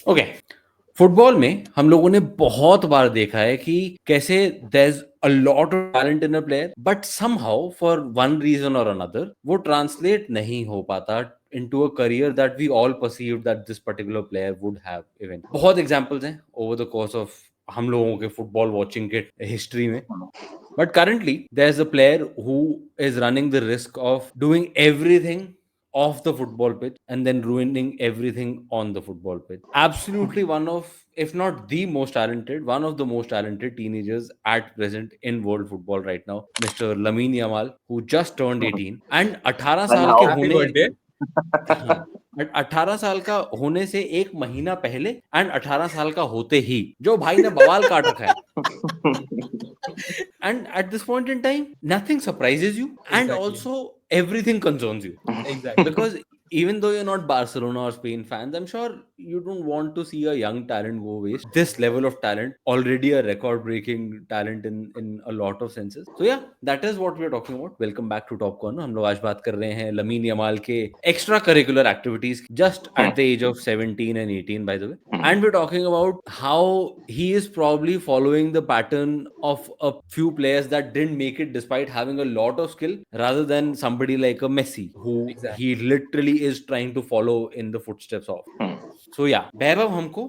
Okay, football में हम लोगों ने बहुत बार देखा है कि कैसे there is a lot of talent in a player, but somehow for one reason और अनदर वो ट्रांसलेट नहीं हो पाता into a career that we all perceived that this particular player would have even. बहुत एग्जांपल्स हैं over the course of हम लोगों के फुटबॉल वॉचिंग के हिस्ट्री में. But currently, there's a player who is running the risk of doing everything off the football pitch and then ruining everything on the football pitch. Absolutely one of, if not the most talented, one of the most talented teenagers at present in world football right now, Mr. Lamine Yamal, who just turned 18 and 18 And साल how- के happy होने birthday. हाँ, 18 साल का होने से एक महीना पहले एंड 18 साल का होते ही जो भाई ने बवाल काट रखा है. And at this point in time, nothing surprises you, and Exactly. also everything concerns you. Exactly. Because even though you're not Barcelona or Spain fans, I'm sure you don't want to see a young talent go waste. This level of talent, already a record-breaking talent in a lot of senses. So yeah, that is what we're talking about. Welcome back to Top Corner. हम लोग आज बात कर रहे हैं lamin Yamal के extra curricular activities just at the age of 17 and 18, by the way. And we're talking about how he is probably following the pattern of a few players that didn't make it despite having a lot of skill, rather than somebody like a Messi, who Exactly. he literally is trying to follow in the footsteps of. So yeah, वैभव हमको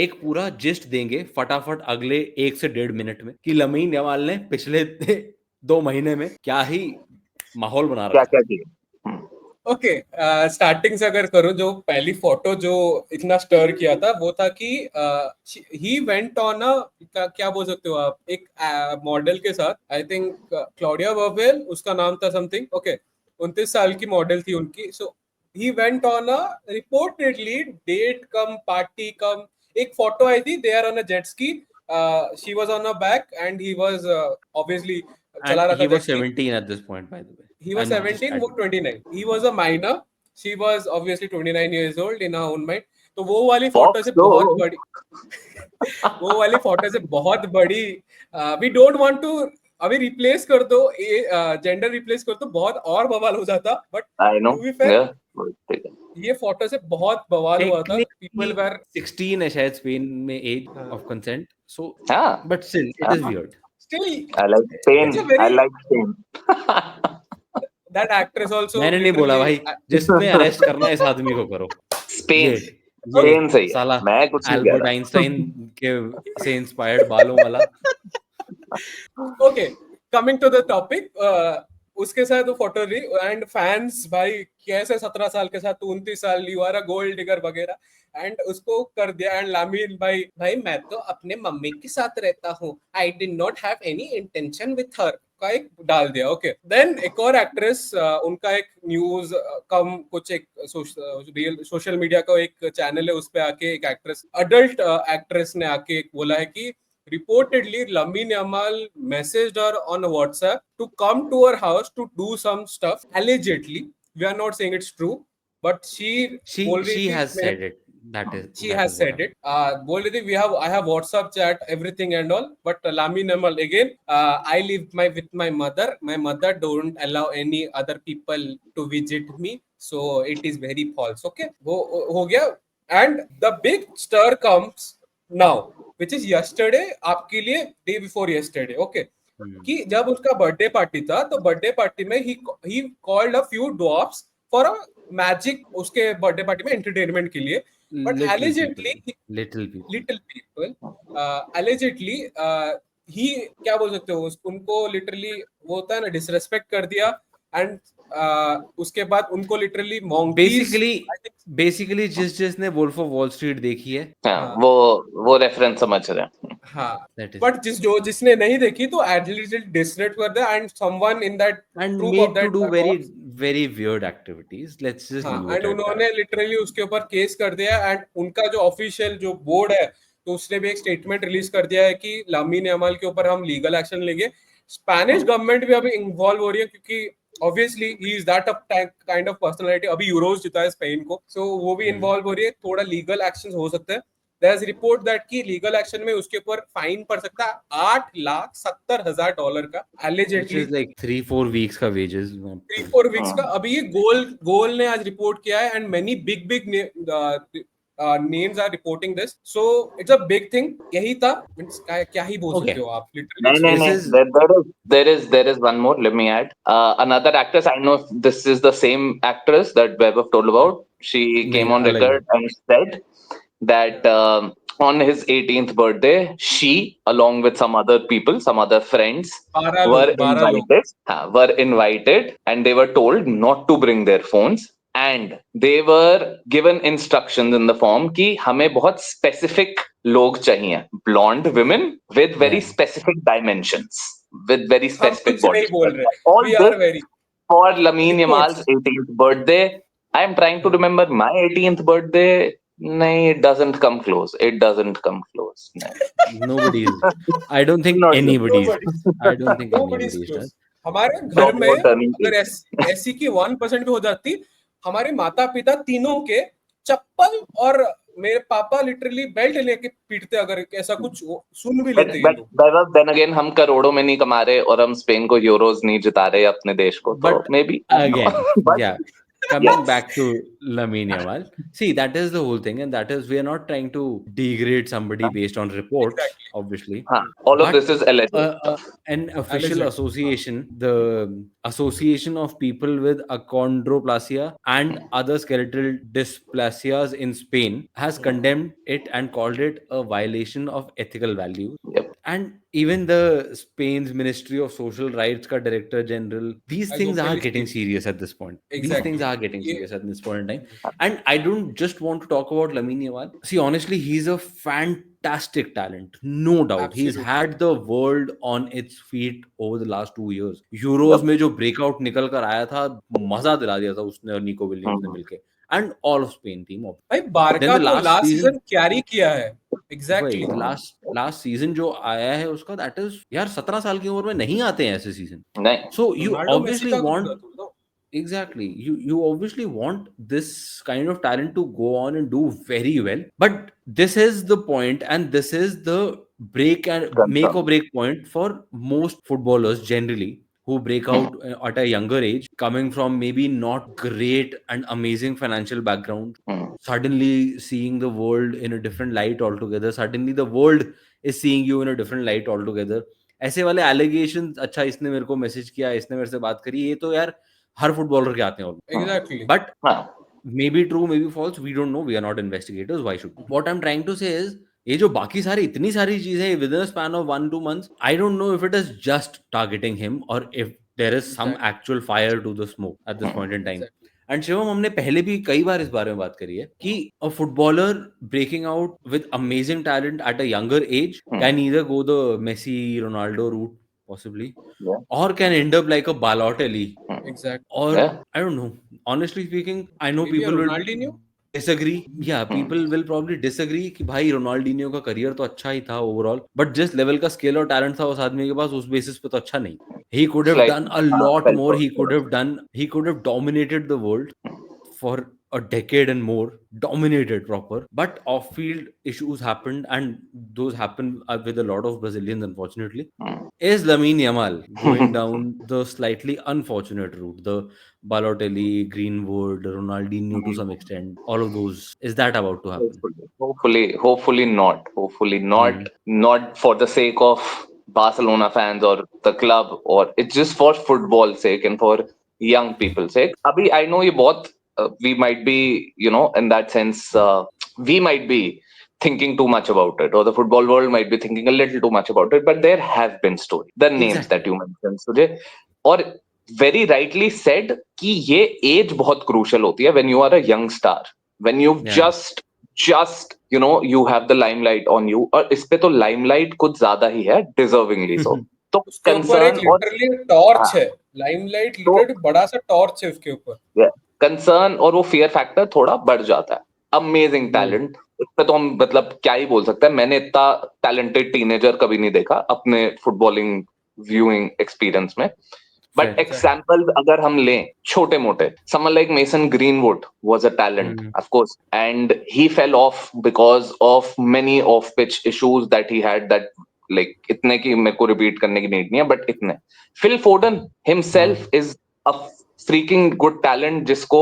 एक पूरा gist देंगे फटाफट अगले 1 से 1.5 minute में कि lamin Yamal ने पिछले 2 महीने में क्या ही माहौल बना रखा क्या है. क्या किया? ओके, स्टार्टिंग से अगर करूं, जो पहली फोटो जो इतना स्टर किया था वो था कि ही वेंट ऑन अ, क्या बोल सकते हो आप, एक मॉडल के साथ. आई थिंक क्लाउडिया वर्वेल उसका नाम था समथिंग. ओके, 29 साल की मॉडल थी उनकी. So he went on a reportedly date cum party cum. एक फोटो आई थी, they are on a jet ski. She was on a back and he was obviously चला And रहा था he jet was ski. 17 at this point, by the way. He was I'm just 17, वो adding. 29. He was a minor. She was obviously 29 years old in her own mind. तो वो वाली photo Fox से तो- बहुत बड़ी वो वाली फोटो से बहुत बड़ी. वी डोंट वांट टू अभी रिप्लेस कर दो, जेंडर रिप्लेस कर दो, बहुत और बवाल हो जाता. But I know. To be fair, Yeah. ये फोटो से बहुत बवाल हुआ था. पीपल Technically, वर 16 है शायद स्पेन में एज हाँ. Of consent. सो हाँ. But still it is weird. Still I like Spain. It's a very, I like Spain. That actress also मैंने नहीं बोला भाई, जिसने अरेस्ट करना है इस आदमी को करो. Spain. ये Spain सही है. साला मैं कुछ नहीं कह एल्बर्ट रहा. आइंस्टाइन के से इंस्पायर्ड बालों वाला. Okay, coming to the topic. उसके साथ वो फोटो ली एंड फैंस भाई कैसे 17 साल के साथ 29 साल, you are a gold digger वगैरह, एंड उसको कर दिया. एंड लामीन भाई, मैं तो अपने मम्मी के साथ रहता हूँ, I did not have any intention with her का एक डाल दिया. ओके, देन एक और एक्ट्रेस, उनका एक न्यूज कम कुछ एक रियल सोशल मीडिया का एक चैनल है, उस पे आके एक एक्ट्रेस, अडल्ट एक्ट्रेस ने आके एक बोला है कि reportedly Lamine Yamal messaged her on WhatsApp to come to her house to do some stuff. Allegedly, we are not saying it's true, but she बोल रही she थी, has said it. she has said it. बोल रही थी, I have WhatsApp chat, everything and all. But Lamine Yamal again, I live with my mother. My mother don't allow any other people to visit me, so it is very false. Okay, वो हो गया. And the big stir comes now, which is yesterday, आपके लिए day before yesterday. Okay, कि जब उसका birthday party था, तो बर्थडे पार्टी में he called a few dwarfs for a magic, उसके बर्थडे पार्टी में एंटरटेनमेंट के लिए. But little people. allegedly he, क्या बोल सकते हो, उनको लिटरली वो होता है ना, डिसरेस्पेक्ट कर दिया. एंड उसके बाद उनको लिटरली monkeys, बेसिकली जिसने वुल्फ ऑफ वॉल स्ट्रीट देखी है, हाँ, वो रेफरेंस समझ रहे हैं. हाँ, that is बट जिसने नहीं देखी तो एटलीस्ट डिसरेस्पेक्ट कर दिया. And someone in that and group made of to that do very weird activities. Let's just leave it and at उन्होंने that. लिटरली उसके ऊपर केस कर दिया. एंड उनका जो ऑफिशियल जो बोर्ड है, तो उसने भी एक स्टेटमेंट रिलीज कर दिया है कि लामीन यमाल के ऊपर हम लीगल एक्शन लेंगे. स्पेनिश गवर्नमेंट भी अभी इन्वॉल्व हो रही है, क्योंकि obviously he is that kind of personality. अभी यूरोज जीता है स्पेन को, सो वो भी इन्वॉल्व हो रही है. थोड़ा लीगल एक्शन हो सकते हैं. There is report that की लीगल एक्शन में उसके ऊपर फाइन पड़ सकता है $8,70,000 का, Which allegedly is like 3-4 weeks का wages. 3-4 वीक्स का. अभी ये गोल ने आज रिपोर्ट किया है. And many big names are reporting this, so it's a big thing. यही था, means क्या ही बोल सकते Okay. हो आप, literally No, it's no, This no. is There is one more. Let me add. Another actress. I know this is the same actress that Vaibhav told about. She नहीं came on अलग है. record and said that on his 18th birthday, she, along with some other people, some other friends, 12 लोग were invited, and they were told not to bring their phones. And they were given instructions in the form कि हमें बहुत specific लोग चाहिए, blonde women with very Yeah. specific dimensions, with very हम specific कुछ नहीं body बोल structure. रहे, All we are this very for Lamine Yamal's reports. 18th birthday. I am trying to remember my 18th birthday. No, it doesn't come close. It doesn't come close. No. Nobody's. I don't think Not good. anybody's. Nobody's I don't think nobody's anybody's close. does. हमारे घर Top में note turning अगर ऐसी की 1% भी हो जाती, हमारे माता पिता तीनों के चप्पल और मेरे पापा लिटरली बेल्ट लेके पीटते अगर ऐसा कुछ सुन भी लेते ये लोग. then again, हम करोड़ों में नहीं कमा रहे और हम स्पेन को यूरोज नहीं जिता रहे अपने देश को, तो But may be again, yeah, coming yes. back to Lamine Yamal, see, that is the whole thing, and that is, we are not trying to degrade somebody based on reports, Exactly. obviously. All of But this is alleged stuff. an official Alleged. association, the Association of People with Achondroplasia and Other Skeletal Dysplasias in Spain, has condemned it and called it a violation of ethical values. Yep. And even the Spain's Ministry of Social Rights ka Director General, these Has things are openly getting stated. serious at this point. These Exactly. things are getting Yeah. serious at this point in time. And I don't just want to talk about Lamine Yamal. See, honestly, he's a fantastic talent, no doubt. He's Absolutely. had the world on its feet over the last 2 years. Euros में जो breakout निकल कर आया था, मजा दिला दिया था उसने और निको विलियम्स ने मिलके. And all of Spain team. भाई बारका Then the तो last last season- season carry किया है. Exactly. वही लास्ट सीजन जो आया है उसका, दैट इज यार 17 साल की उम्र में नहीं आते हैं ऐसे सीजन. नहीं. So you Ronaldo Messi obviously का वांट, तो बताओ. exactly, you obviously want this kind of talent to go on and do very well, but this is the point, and this is the break and make or break point for most footballers generally who break out at a younger age, coming from maybe not great and amazing financial background, suddenly seeing the world in a different light altogether. Suddenly the world is seeing you in a different light altogether. ऐसे वाले allegations, अच्छा इसने मेरे को message किया, इसने मेरे से बात करी, ये तो यार हर फुटबॉलर के आते हैं. Exactly. But maybe true, maybe false, we don't know. We are not investigators. Why should we? What I'm trying to say is, ये जो बाकी सारी इतनी सारी चीजें within a span of 1-2 months, I don't know if it is just targeting him or if there is some actual fire to the smoke at this point in time. And Shivam, हमने पहले भी कई बार इस बारे में बात करी है कि a footballer breaking out with amazing talent at a younger age can either go the Messi Ronaldo route possibly, or can end up like a Balotelli. Exactly. Or I don't know. Honestly speaking, I know Maybe a people will Ronaldinho? disagree. Yeah, people will probably disagree कि भाई Ronaldinho का career तो अच्छा ही था overall, but जिस level का scale और talent था उस आदमी के पास, उस बेसिस पे तो अच्छा नहीं. He could have done a lot more. He could have dominated the world for a decade and more, dominated proper, but off-field issues happened, and those happen with a lot of Brazilians, unfortunately. Is Lamine Yamal going down the slightly unfortunate route, the Balotelli, Greenwood, Ronaldinho to some extent, all of those, is that about to happen? Hopefully not. Not for the sake of Barcelona fans or the club, or it's just for football sake and for young people's sake. Abhi, I know ये बहुत we might be, in that sense, we might be thinking too much about it, or the football world might be thinking a little too much about it, but there have been stories, the names that you mentioned, Sujay, or very rightly said कि ये age बहुत crucial होती है when you are a young star, when you've just you have the limelight on you, और इस पे तो limelight कुछ ज्यादा ही है, deservingly so. तो उसके ऊपर एक concern लिटरली टॉर्च है, लाइमलाइट लिटरली बड़ा सा टॉर्च है उसके ऊपर. कंसर्न और वो फियर फैक्टर थोड़ा बढ़ जाता है. अमेजिंग टैलेंट, उस पे तो हम मतलब क्या ही बोल सकते हैं. मैंने इतना टैलेंटेड टीनेजर कभी नहीं देखा अपने फुटबॉलिंग व्यूइंग एक्सपीरियंस में. बट एग्जांपल्स अगर हम लें छोटे मोटे, someone like mason greenwood was a talent of course, and he fell off because of many of pitch issues that he had, that like इतने की मेरे को रिपीट करने की नीड नहीं है, बट इतने. Phil Foden himself is a freaking good talent जिसको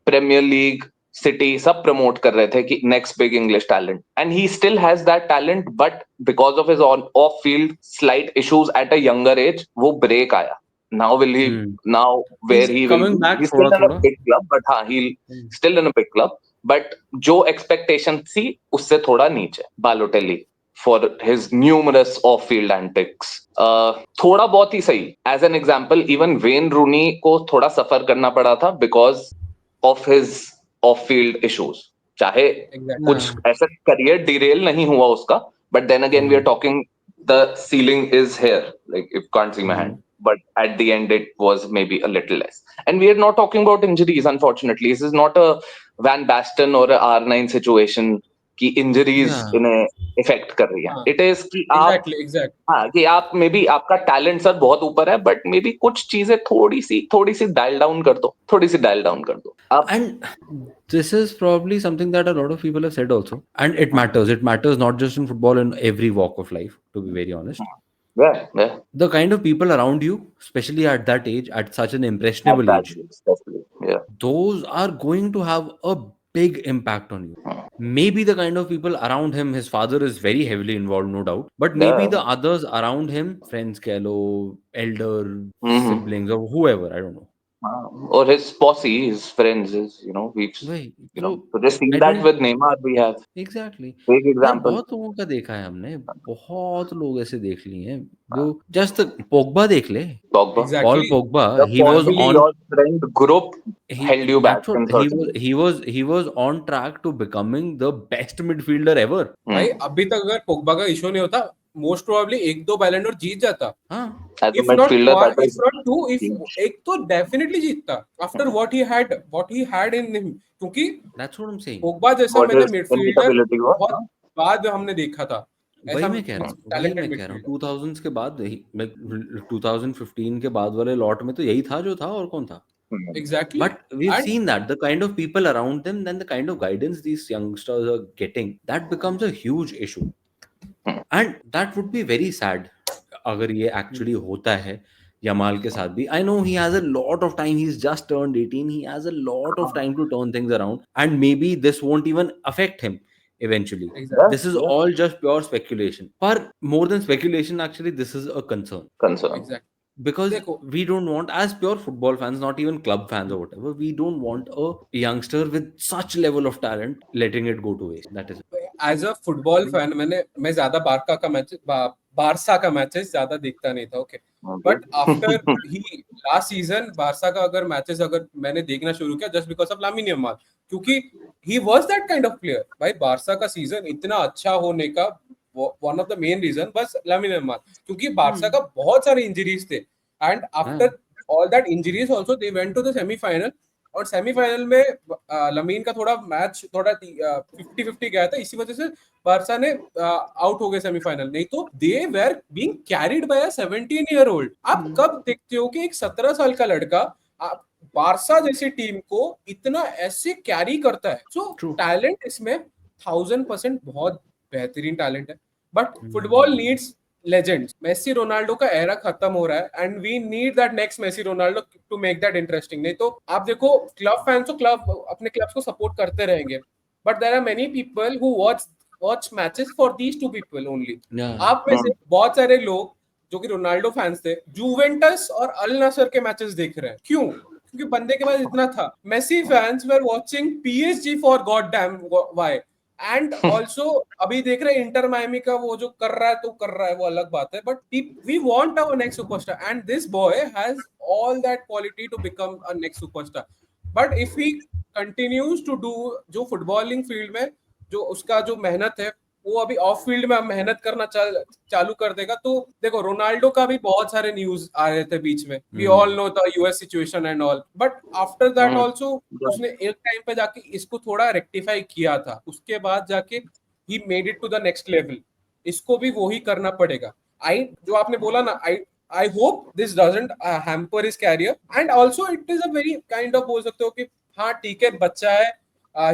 प्रीमियर लीग, सिटी सब प्रमोट कर रहे थे कि next big English talent, and he still has that talent, but because of his of field slight issues at a younger as वो break आया. Now will he, now where He's he will coming be, back he's still in a थोड़ा big club, but हाँ, he'll still in a big club, but जो expectation थी उससे थोड़ा नीचे. Balotelli for his numerous off-field antics, थोड़ा बहुत ही सही. As an example, even Wayne Rooney को थोड़ा सफर करना पड़ा था because of his off-field issues. चाहे Exactly. कुछ ऐसा करियर डिरेल नहीं हुआ उसका, but then again we are talking the ceiling is here, like you can't see my hand, but at the end it was maybe a little less. And we are not talking about injuries, unfortunately. This is not a Van Basten or a R9 situation कि injuries इन्हें effect कर रही है. हाँ. It is कि आप Exactly. हाँ कि आप मे बी आपका टैलेंट सर बहुत ऊपर है, बट मे बी कुछ चीजें थोड़ी सी डायल डाउन कर दो, आप. And this is probably something that a lot of people have said also, and it matters not just in football, in every walk of life, to be very honest. Yeah. The kind of people around you, especially at that age, at such an impressionable age, Especially, yeah. those are going to have a big impact on you. Maybe the kind of people around him, his father is very heavily involved, no doubt, but maybe Yeah. the others around him, friends keh lo, elder siblings or whoever, I don't know. Or his posse, his friends, we've Wait, so just seen I that don't with Neymar. We have exactly. big यार example. बहुत लोगों का देखा है हमने, बहुत लोग ऐसे देख लिए हैं जो जस्ट पोग्बा देख ले. Pogba. Exactly. Paul Pogba, The he was possibly on your friend group held you back that's what in certain ways. he was on track to becoming the best midfielder ever. भाई अभी तक अगर Pogba का issue नहीं होता, most probably 1-2 बैलन door जीत जाता. हाँ. As a If not midfielder, one, that if is not two, if एक तो डेफिनेटली जीतता. After what he had in him, क्योंकि That's what I'm saying. Pogba जैसा what मैंने his मिडफील्डर inevitability was. बहुत बाद हमने देखा था. वही मैं कह रहा हूँ 2000s के बाद 2015 के बाद वाले लॉट में तो यही था जो था, और कौन था. Exactly. But we've seen that the kind of people around them, then the kind of guidance these youngsters are getting, that becomes a huge issue. And that would be very sad अगर ये actually होता है Yamal के साथ भी. I know he has a lot of time, he's just turned 18, he has a lot of time to turn things around, and maybe this won't even affect him eventually. Exactly. This is all just pure speculation. But more than speculation, actually, this is a concern. Exactly. Because देखो, we don't want, as pure football fans, not even club fans or whatever, we don't want a youngster with such level of talent letting it go to waste. That is it. As a football fan मैं ज्यादा Barca का matches ज्यादा देखता नहीं था. Okay, but after ही last season Barca का अगर मैचेस अगर मैंने देखना शुरू किया just because of Lamine Yamal, क्योंकि he was that kind of player. भाई बारसा का सीजन इतना अच्छा होने का one of the main reason बस लामिन यमाल, क्योंकि बारसा का बहुत सारे इंजरीज थे, and after all that injuries also they went to the semifinal, और सेमीफाइनल में लमीन का थोड़ा मैच थोड़ा 50-50 गया था, इसी वजह से बारसा ने आउट हो गए सेमीफाइनल. नहीं तो they were being carried by a 17-year-old. आप कब देखते हो कि एक 17 साल का लड़का बारसा जैसी टीम को इतना ऐसे कैरी करता है. सो टैलेंट इसमें 1000% बहुत बेहतरीन टैलेंट है, but football needs legends. Messi Ronaldo का एरा खत्म हो रहा है, and we need that next Messi Ronaldo to make that interesting. नहीं तो आप देखो क्लब फैंस तो क्लब अपने क्लब्स को सपोर्ट करते रहेंगे, but there are many people who watch matches for these two people only. आप में से बहुत सारे लोग जो कि रोनाल्डो फैंस थे, जुवेंटस और अल नसर के मैचेस देख रहे हैं. क्यों? क्योंकि बंदे के पास इतना था. Messi fans were watching PSG for god damn why. And also अभी देख रहे हैं इंटर मायमी का वो जो कर रहा है तो कर रहा है, वो अलग बात है, but we want our next superstar, and this boy has all that quality to become a next superstar. But if he continues to do जो फुटबॉलिंग फील्ड में जो उसका जो मेहनत है, वो अभी ऑफ फील्ड में मेहनत करना चालू कर देगा. तो देखो रोनाल्डो का भी बहुत सारे न्यूज आ रहे थे बीच में, we all know the US situation and all, but after that also उसने एक टाइम पे जाके इसको थोड़ा रेक्टिफाई किया था. उसके बाद जाके ही made it to the next level. इसको भी वो ही करना पड़ेगा. जो आपने बोला ना, I hope this doesn't hamper his career, and also it is a very kind of बोल सकते हो कि हाँ ठीक है बच्चा है,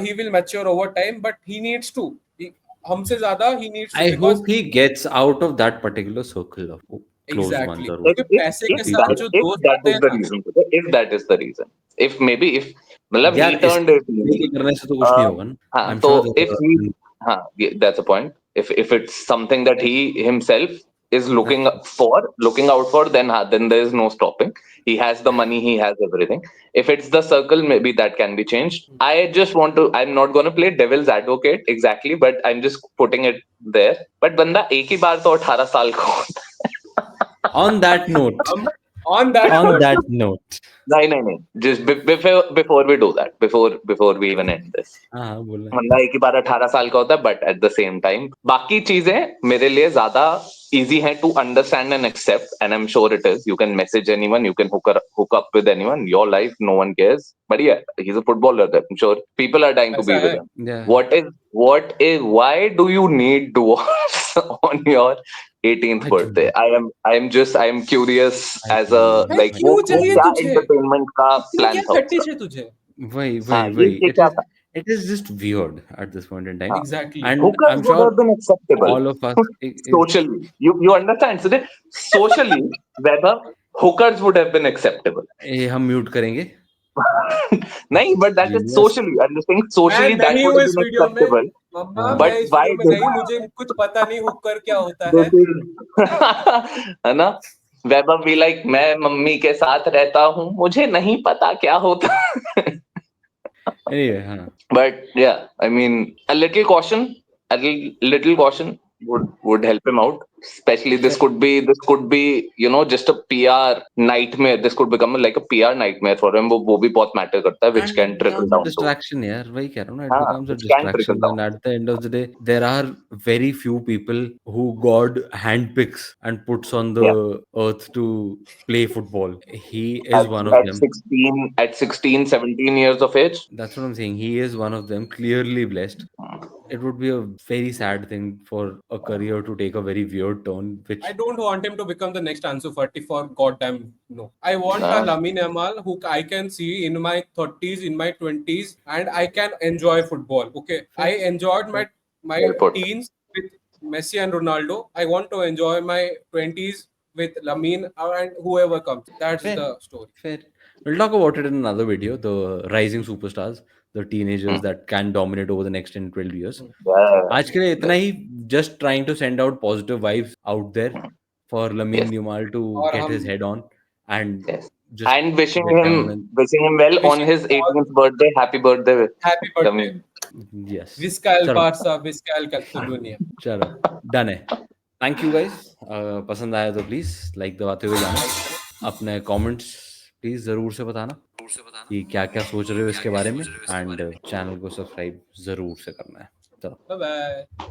he will mature over time, but he needs to हमसे ज्यादा he needs to. I hope he gets out of that particular circle of close one Exactly. जरूर. क्योंकि पैसे के साथ जो दोस्त that आते is हैं the ना, reason, if that is the reason, if maybe if मतलब यार he turned it, इसके करने से तो कुछ नहीं होगा ना. हाँ I'm तो sure if he हाँ that's a point. If it's something that he himself is looking out for, then there is no stopping. He has the money, he has everything. If it's the circle, maybe that can be changed. I'm not going to play devil's advocate exactly, but I'm just putting it there. But बंदा एक ही बार तो 18 साल का होता है. on that note, on that note, नहीं just before we do that, before we even end this, हाँ बोलना. बंदा एक ही बार 18 साल का होता है, but at the same time बाकी चीजें मेरे लिए ज्यादा इजी है to understand and accept, and I am sure it is. You can message anyone, you can hook up with anyone, your life, no one cares, but yeah he is a footballer, I am sure people are dying to be ऐसा with है. Him. Yeah. what is why do you need divorce on your 18th I don't birthday? know. I am curious I as a don't know. like क्यों वो चाहिए क्या तुझे? entertainment का इतनी plan क्या था फटिश उसका. है तुझे? हाँ वही ये क्या था. it is just weird at this point in time. हाँ. Exactly. And Hookers I'm would sure have been acceptable all of us socially. You understand? So socially, whether hookers would have been acceptable. ये हम mute करेंगे. नहीं, but that is Genius. socially. I'm just saying socially मैं that नहीं would हूँ have इस been video में. acceptable. मम्मा हाँ. मैं But इस why वीडियो में did नहीं, मुझे कुछ पता नहीं हुक्कर क्या होता है. this is है ना? वैभव भी like मैं मम्मी के साथ रहता हूँ, मुझे नहीं पता क्या होता. Anyway, हाँ. But yeah, I mean, a little caution would help him out. Especially this could be just a PR nightmare. This could become like a PR nightmare for him. वो भी बहुत matter करता है, which And can it trickle becomes a down to. distraction, यार. वही कह रहा हूँ ना. It हाँ, becomes a which can trickle distraction, down. and at the end of the day, there are very few people who God handpicks and puts on the earth to play football. He is one of them. At 16, 17 years of age. That's what I'm saying. He is one of them, clearly blessed. It would be a very sad thing for a career to take a very weird turn, which I don't want him to become the next Ansu Fati, for goddamn no. I want a Lamine Yamal who I can see in my 30s, in my 20s, and I can enjoy football. Okay, I enjoyed my Well put. teens with Messi and Ronaldo. I want to enjoy my 20s with Lamine and whoever comes. That's Fair. the story. Fair. We'll talk about it in another video. The rising superstars, the teenagers that can dominate over the next 10-12 years. Yeah. आज के लिए इतना ही. Just trying to send out positive vibes out there for Lamine Yamal to और get हम his head on and Yes. just And wishing get him down and well on wishing his all 18th birthday. Happy birthday, happy birthday. Lamine. yes. Visca el चलो Barça, Visca el Catalunya. चलो done है. Thank you guys. पसंद आया तो please like दबाते हुए जाना. अपने कमेंट्स प्लीज जरूर से बताना कि क्या क्या सोच रहे हो इसके बारे में, एंड चैनल को सब्सक्राइब जरूर से करना है. चलो Bye bye.